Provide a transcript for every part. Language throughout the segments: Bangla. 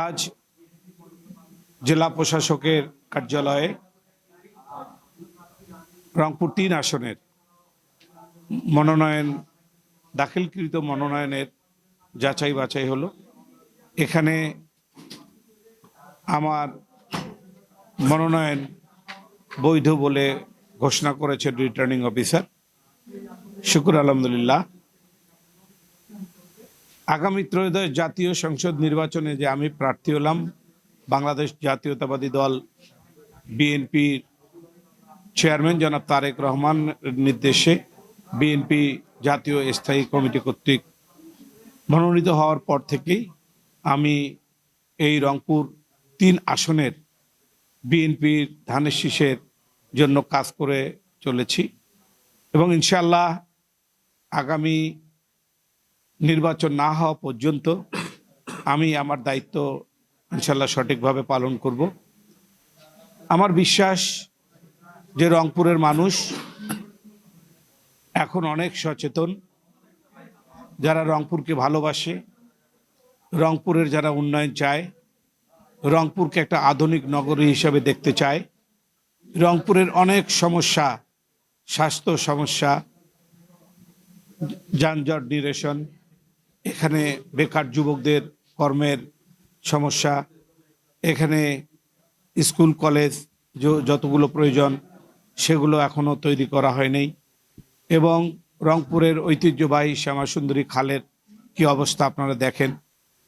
আজ জেলা প্রশাসকের কার্যালয়ে রংপুর ৩ আসনের মনোনয়ন দাখিলকৃত মনোনয়নের যাচাই বাছাই হলো। এখানে আমার মনোনয়ন বৈধ বলে ঘোষণা করেছেন রিটার্নিং অফিসার। শুকুর আলহামদুলিল্লাহ। আগামী ত্রয়োদশ জাতীয় সংসদ নির্বাচনে যে আমি প্রার্থী হলাম, বাংলাদেশ জাতীয়তাবাদী দল বিএনপির চেয়ারম্যান জনাব তারেক রহমান নির্দেশে বিএনপি জাতীয় স্থায়ী কমিটি কর্তৃক মনোনীত হওয়ার পর থেকেই আমি এই রংপুর ৩ আসনের বিএনপির ধানের শীষের জন্য কাজ করে চলেছি এবং ইনশাআল্লাহ আগামী নির্বাচন না হওয়া পর্যন্ত আমি আমার দায়িত্ব ইনশাআল্লাহ সঠিকভাবে পালন করব। আমার বিশ্বাস যে রংপুরের মানুষ এখন অনেক সচেতন, যারা রংপুরকে ভালোবাসে, রংপুরের যারা উন্নয়ন চায়, রংপুরকে একটা আধুনিক নগরী হিসাবে দেখতে চায়। রংপুরের অনেক সমস্যা, স্বাস্থ্য সমস্যা, যানজট নিরসন, এখানে বেকার যুবকদের কর্মের সমস্যা, এখানে স্কুল কলেজ যতগুলো প্রয়োজন সেগুলো এখনও তৈরি করা হয়নি এবং রংপুরের ঐতিহ্যবাহী শ্যামাসুন্দরী খালের কি অবস্থা আপনারা দেখেন।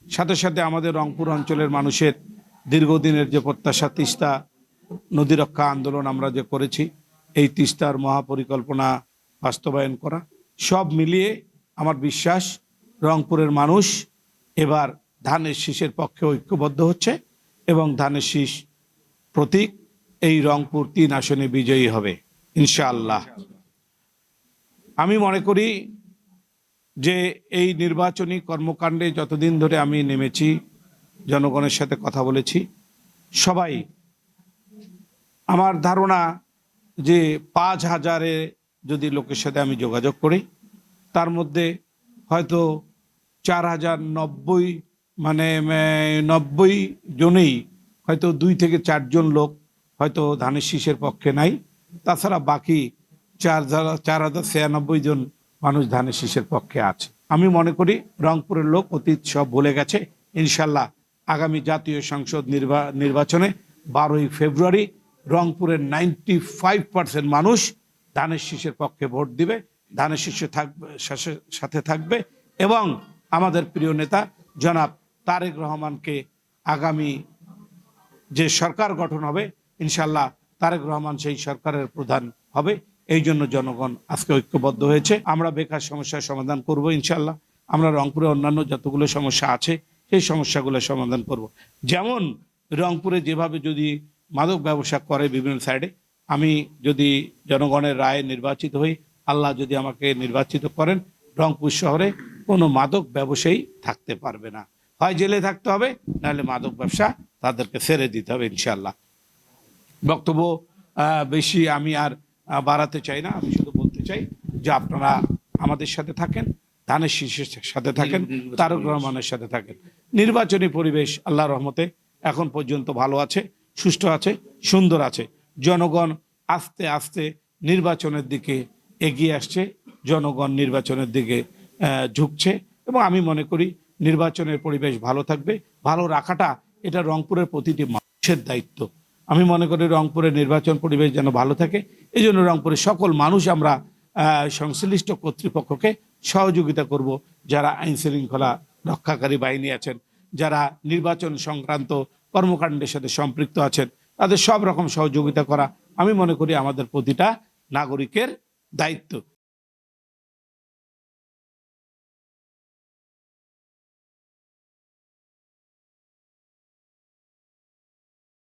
সাথে সাথে আমাদের রংপুর অঞ্চলের মানুষের দীর্ঘদিনের যে প্রত্যাশা তিস্তা নদী রক্ষা আন্দোলন আমরা যে করেছি, এই তিস্তার মহাপরিকল্পনা বাস্তবায়ন করা, সব মিলিয়ে আমার বিশ্বাস রংপুরের মানুষ এবার ধানের শীষের পক্ষে ঐক্যবদ্ধ হচ্ছে এবং ধানের শীষ প্রতীক এই রংপুর ৩ আসনে বিজয়ী হবে ইনশাআল্লাহ। আমি মনে করি যে এই নির্বাচনী কর্মকাণ্ডে যতদিন ধরে আমি নেমেছি, জনগণের সাথে কথা বলেছি, সবাই আমার ধারণা যে ৫,০০০ যদি লোকের সাথে আমি যোগাযোগ করি, তার মধ্যে হয়তো ৪,০৯০ মানে ৯০ জনেই হয়তো ২ থেকে ৪ জন লোক হয়তো ধানের শীষের পক্ষে নাই। তাছাড়া বাকি ৪,০৯৬ জন মানুষ ধানের শীষের পক্ষে আছে। আমি মনে করি রংপুরের লোক অতীত সব ভুলে গেছে। ইনশাল্লাহ আগামী জাতীয় সংসদ নির্বাচনে ১২ই ফেব্রুয়ারি রংপুরের 95% মানুষ ধানের শীষের পক্ষে ভোট দিবে, ধানের শীষে সাথে থাকবে এবং আমাদের প্রিয় নেতা জনাব তারেক রহমানকে আগামী যে সরকার গঠন হবে ইনশাল্লাহ তারেক রহমান সেই সরকারের প্রধান হবে। এই জন্য জনগণ আজকে ঐক্যবদ্ধ হয়েছে। আমরা বেকার সমস্যার সমাধান করব ইনশাল্লাহ। আমরা রংপুরে অন্যান্য যতগুলো সমস্যা আছে সেই সমস্যাগুলো সমাধান করব। যেমন রংপুরে যেভাবে যদি মাদক ব্যবসা করে বিভিন্ন সাইডে, আমি যদি জনগণের রায়ে নির্বাচিত হই, আল্লাহ যদি আমাকে নির্বাচিত করেন, রংপুর শহরে কোনো মাদক ব্যবসায়ী থাকতে পারবে না। হয় জেলে থাকতে হবে, নাহলে মাদক ব্যবসা তাদেরকে ছেড়ে দিতে হবে ইনশাল্লাহ। বক্তব্য বেশি আমি আর বাড়াতে চাই না। আমি শুধু বলতে চাই যে আপনারা আমাদের সাথে থাকেন, ধানের শীষের সাথে থাকেন, তারেক রহমানের সাথে থাকেন। নির্বাচনী পরিবেশ আল্লাহর রহমতে এখন পর্যন্ত ভালো আছে, সুষ্ঠু আছে, সুন্দর আছে। জনগণ আস্তে আস্তে নির্বাচনের দিকে এগিয়ে আসছে, জনগণ নির্বাচনের দিকে ঝুঁকছে এবং আমি মনে করি নির্বাচনের পরিবেশ ভালো থাকবে। ভালো রাখাটা এটা রংপুরের প্রতিটি মানুষের দায়িত্ব। আমি মনে করি রংপুরের নির্বাচন পরিবেশ যেন ভালো থাকে, এই জন্য রংপুরের সকল মানুষ আমরা সংশ্লিষ্ট কর্তৃপক্ষকে সহযোগিতা করব। যারা আইন শৃঙ্খলা রক্ষাকারী বাহিনী আছেন, যারা নির্বাচন সংক্রান্ত কর্মকাণ্ডের সাথে সম্পৃক্ত আছেন, তাদের সব রকম সহযোগিতা করা আমি মনে করি আমাদের প্রতিটা নাগরিকের দায়িত্ব।